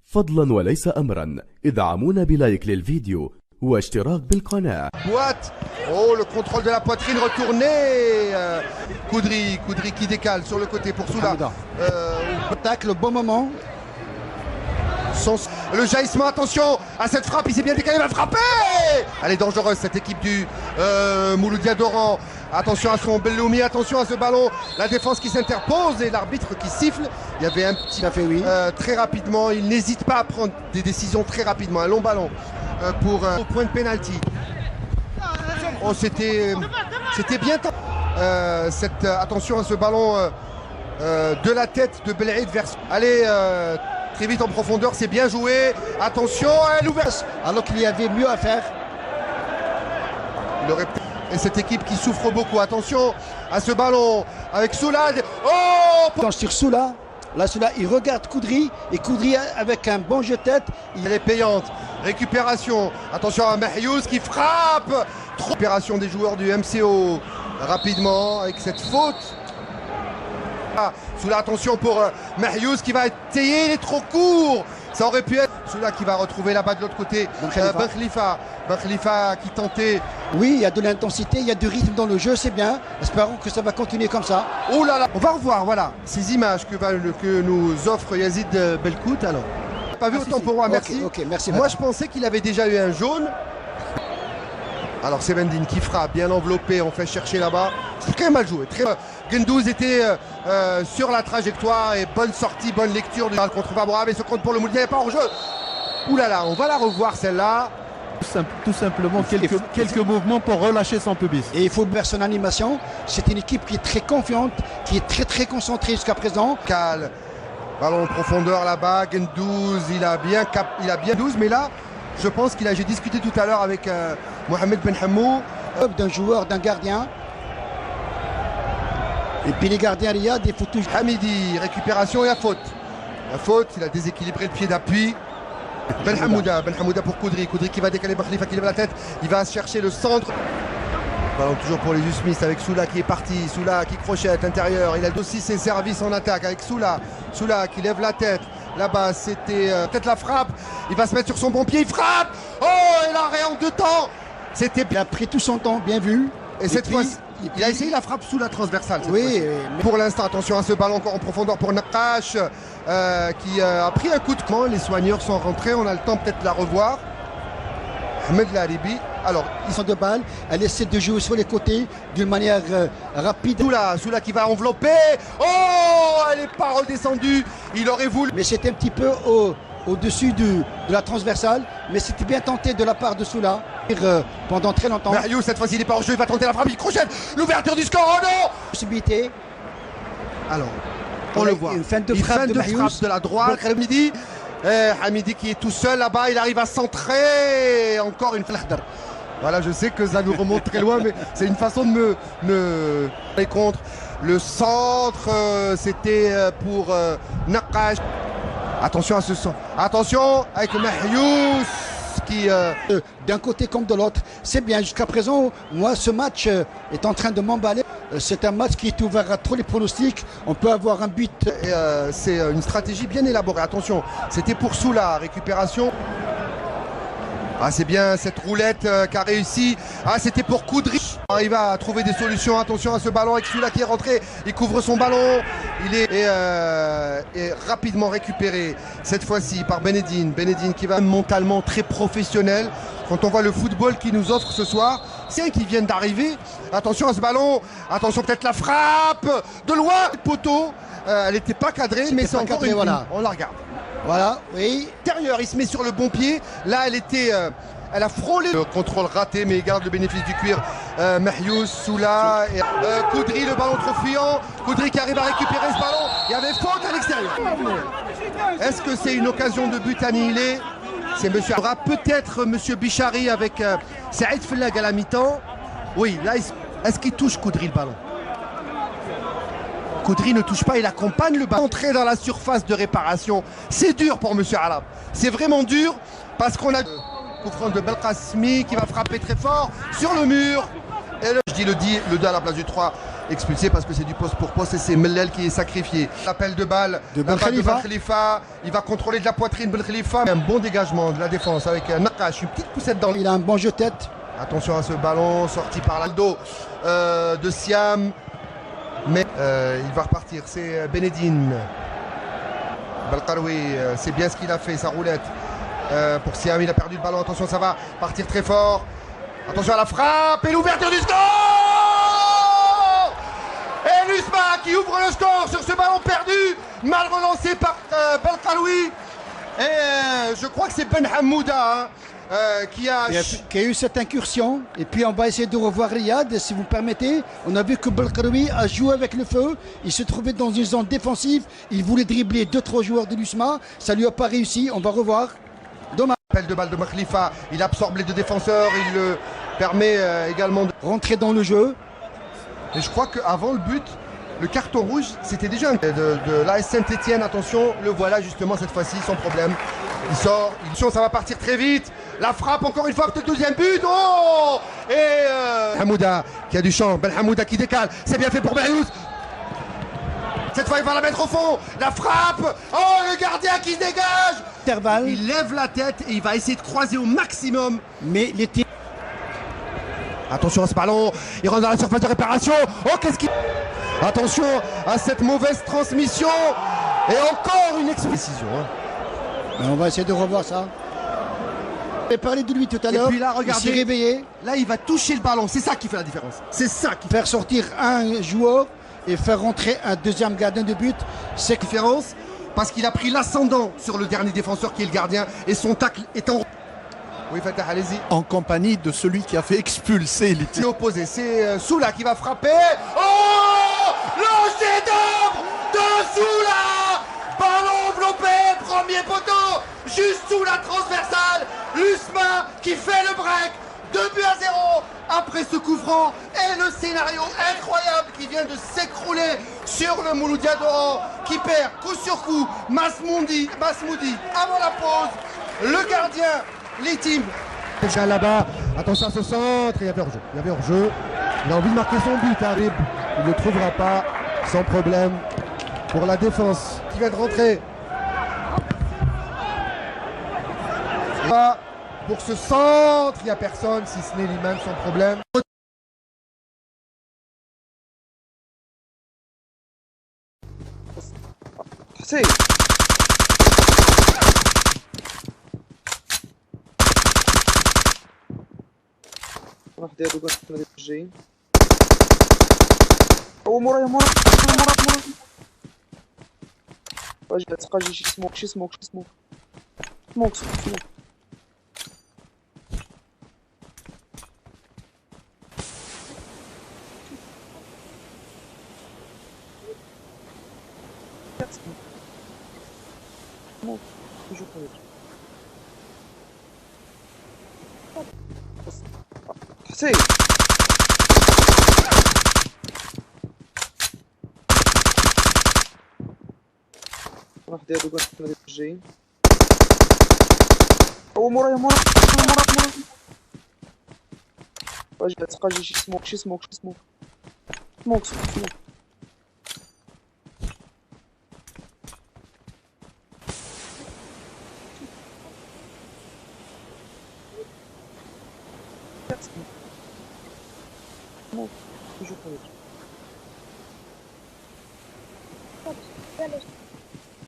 فضلا وليس أمرا ادعمونا بلايك للفيديو واشتراك بالقناة. Boîte. Oh, le contrôle de la poitrine retourné. Koudri qui décale sur le côté pour Soula. Tacle au bon moment. Le jaillissement, attention à cette frappe, il s'est bien décalé, il va frapper. Elle est dangereuse cette équipe du Mouloudia d'Oran. Attention à son Belloumi, attention à ce ballon. La défense qui s'interpose et l'arbitre qui siffle. Il y avait un petit... Ça fait oui. Très rapidement, il n'hésite pas à prendre des décisions très rapidement. Un long ballon pour au point de pénalty. Oh, c'était bien. Attention à ce ballon de la tête de Belaïd vers... Allez, très vite en profondeur, c'est bien joué. Attention, elle ouvre. Alors qu'il y avait mieux à faire. Et cette équipe qui souffre beaucoup. Attention à ce ballon avec Soula. Oh, quand sur Soula, là Soula, il regarde Koudri et Koudri avec un bon jeu de tête. Elle est payante. Récupération. Attention à Mahyouz qui frappe. Récupération des joueurs du MCO rapidement avec cette faute. Soula, attention pour Mahyouz qui va essayer, il est trop court. Ça aurait pu être Soula qui va retrouver là-bas de l'autre côté. Ben Khalifa qui tentait. Oui, il y a de l'intensité, il y a du rythme dans le jeu, c'est bien. Espérons que ça va continuer comme ça. Oh là là, on va revoir voilà ces images que nous offre Yazid Belkout. Alors, pas vu autant pour moi, merci. Ok, merci. Moi, je pensais qu'il avait déjà eu un jaune. Alors c'est Mendine qui frappe, bien enveloppé, on fait chercher là-bas. C'est très mal joué. Gendouz était sur la trajectoire et bonne sortie, bonne lecture du contre Fabra, mais ce compte pour le Mouloudia n'est pas en jeu. Ouh là là, on va la revoir celle-là. Tout simplement quelques mouvements pour relâcher son pubis. Et il faut faire son animation. C'est une équipe qui est très confiante, qui est très concentrée jusqu'à présent. Cal, ballon en profondeur là-bas, Gendouz, il a bien 12, mais là, je pense j'ai discuté tout à l'heure avec Mohamed Ben Hamou. D'un joueur, d'un gardien. Et puis les gardiens, il y a des fautes. Hamidi, récupération et la faute. La faute, il a déséquilibré le pied d'appui. Ben Hamouda pour Koudri qui va décaler Khalifa qui lève la tête. Il va chercher le centre. Ballon toujours pour les Smith avec Soula qui est parti. Soula qui crochette intérieur. Il a aussi ses services en attaque avec Soula. Soula qui lève la tête. Là-bas, c'était peut-être la frappe. Il va se mettre sur son bon pied. Il frappe. Oh, et l'arrêt en deux temps. Il a pris tout son temps, bien vu. Et cette fois, il a essayé la frappe sous la transversale. Oui. Mais... Pour l'instant, attention à ce ballon encore en profondeur pour Nakash qui a pris un coup de camp. Les soigneurs sont rentrés. On a le temps peut-être de la revoir. Ahmed Laribi. Alors, ils sont de balle. Elle essaie de jouer sur les côtés d'une manière rapide. Soula qui va envelopper. Oh, elle n'est pas redescendue. Il aurait voulu. Mais c'était un petit peu au-dessus de la transversale. Mais c'était bien tenté de la part de Soula pendant très longtemps. Mahyouz, cette fois-ci, il n'est pas en jeu. Il va tenter la frappe. Il crochette. L'ouverture du score. Oh non. Possibilité. Alors, on le voit. Une fin de frappe de la droite. Hamidi. Hamidi qui est tout seul là-bas. Il arrive à centrer. Encore une flèche. Voilà, je sais que ça nous remonte très loin, mais c'est une façon de me contre. Le centre, c'était pour Nakash. Attention à ce son. Attention avec Mahyouz qui... D'un côté comme de l'autre. C'est bien. Jusqu'à présent, moi, ce match est en train de m'emballer. C'est un match qui est ouvert à tous les pronostics. On peut avoir un but. C'est une stratégie bien élaborée. Attention, c'était pour Soula, récupération. Ah, c'est bien cette roulette qui a réussi. Ah, c'était pour Koudri. Il va trouver des solutions. Attention à ce ballon avec Soula qui est rentré. Il couvre son ballon. Il est rapidement récupéré cette fois-ci par Benedine. Benedine qui va mentalement très professionnel. Quand on voit le football qu'il nous offre ce soir, c'est qui viennent d'arriver. Attention à ce ballon. Attention peut-être la frappe de loin. Poteau. Elle n'était pas cadrée, mais c'est encore une. Voilà. On la regarde. Voilà, oui. Intérieur, il se met sur le bon pied. Là, elle a frôlé. Le contrôle raté, mais il garde le bénéfice du cuir. Mahyouz, Soula, Koudri, le ballon trop fuyant. Koudri qui arrive à récupérer ce ballon. Il y avait faute à l'extérieur. Est-ce que c'est une occasion de but annihilée? C'est monsieur. Il y aura peut-être monsieur Bichari avec Saïd Fellag à la mi-temps. Oui, là, est-ce qu'il touche Koudri le ballon? Koudri ne touche pas, il accompagne le ballon. Entrer dans la surface de réparation, c'est dur pour monsieur Alab. C'est vraiment dur parce qu'on a coup franc de Belkacemi qui va frapper très fort sur le mur. Et je dis le 2 à la place du 3. expulsé parce que c'est du poste pour poste et c'est Mellel qui est sacrifié. L'appel de balle de Ben Khalifa. Khalifa. Il va contrôler de la poitrine Ben Khalifa. Un bon dégagement de la défense avec Nakash, une petite poussette dans le... Il a un bon jeu de tête. Attention à ce ballon sorti par l'Aldo de Siam. Mais il va repartir, c'est Benedine. Belkaroui, c'est bien ce qu'il a fait, sa roulette. Pour Siam, il a perdu le ballon. Attention, ça va partir très fort. Attention à la frappe et l'ouverture du score. Et Lusma qui ouvre le score sur ce ballon perdu, mal relancé par Belkaroui. Et je crois que c'est Ben Hamouda qui a eu cette incursion. Et puis on va essayer de revoir Riyad, si vous permettez. On a vu que Belkaroui a joué avec le feu. Il se trouvait dans une zone défensive. Il voulait dribbler 2-3 joueurs de l'USMA. Ça lui a pas réussi. On va revoir. Dommage. Appel de balle de Khalifa. Il absorbe les deux défenseurs. Il le permet également de rentrer dans le jeu. Et je crois qu'avant le but, le carton rouge, c'était déjà de l'AS Saint-Etienne. Attention, le voilà justement cette fois-ci, sans problème. Il sort. Attention, ça va partir très vite. La frappe, encore une fois, peut-être deuxième but. Oh! Et Hamouda qui a du champ. Ben Hamouda qui décale. C'est bien fait pour Berrios. Cette fois, il va la mettre au fond. La frappe. Oh, le gardien qui se dégage. Intervalle. Il lève la tête et il va essayer de croiser au maximum. Mais les tirs. Attention à ce ballon. Il rentre dans la surface de réparation. Oh, qu'est-ce qu'il... Attention à cette mauvaise transmission. Et encore une décision. On va essayer de revoir ça. J'ai parlé de lui tout à l'heure. Et puis là, regardez. Il s'est réveillé. Là, il va toucher le ballon. C'est ça qui fait la différence. C'est ça qui faire sortir un joueur et faire rentrer un deuxième gardien de but. C'est la différence parce qu'il a pris l'ascendant sur le dernier défenseur qui est le gardien et son tacle est en... Oui, Fatah, allez-y. En compagnie de celui qui a fait expulser les tirs. Opposé, c'est Soula qui va frapper. Oh, le chef-d'œuvre de Soula. Ballon enveloppé, premier poteau, juste sous la transversale. Lusma qui fait le break. 2-0 après ce coup franc et le scénario incroyable qui vient de s'écrouler sur le Mouloudia d'Oran qui perd coup sur coup Masmoudi avant la pause, le gardien, les teams. Déjà là-bas, attention à ce centre, il y avait hors-jeu, il a envie de marquer son but, Harib, il ne le trouvera pas sans problème pour la défense qui vient de rentrer. Pour ce centre, il n'y a personne, si ce n'est lui-même sans problème. C'est... راح ديرو كاع حنا جايين هو مورايا واجي تلقى شي سموك حسين راح ديرو كاع حنا جايين هو مورايا واجي تلقى شي سموك toujours